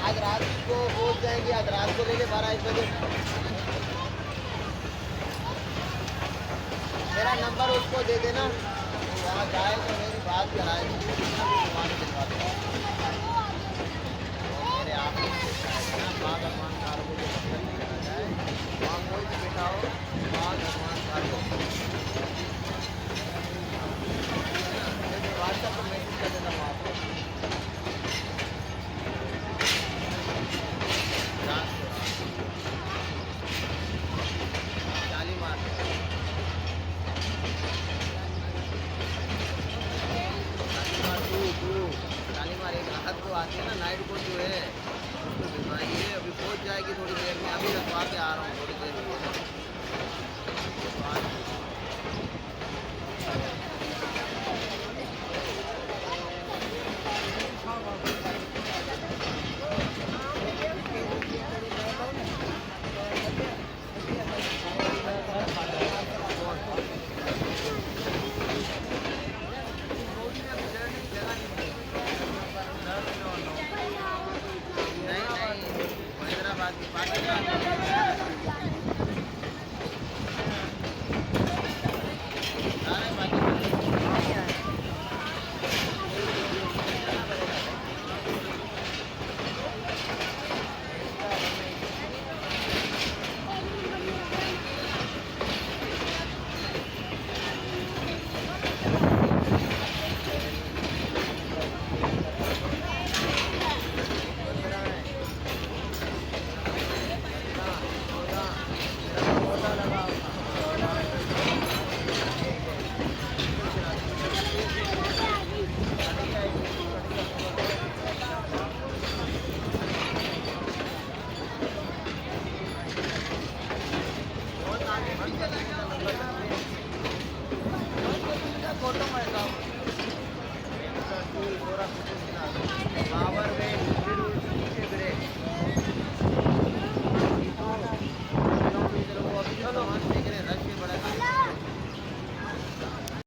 आज रात को पहुंच जाएंगे, आज रात को लेके 12-1 बजे। मेरा नंबर उसको दे देना, वहाँ जाए तो मेरी बात कराए, वहाँ से दिलवा दो। मेरे आप ना माँ भगवान कार को जो पत्थर नहीं लगा जाए, वहाँ कोई भी बैठा हो, माँ भगवान कार को व्हाट्सएप पर मैसेज कर देता हूँ आपको। शालीमार शालीमार एक रात को आती है ना, नाइट को जो है उसको भिजवाइए। अभी पहुंच जाएगी थोड़ी देर में, अभी रखवा के आ रहा हूँ थोड़ी देर में। फोटो में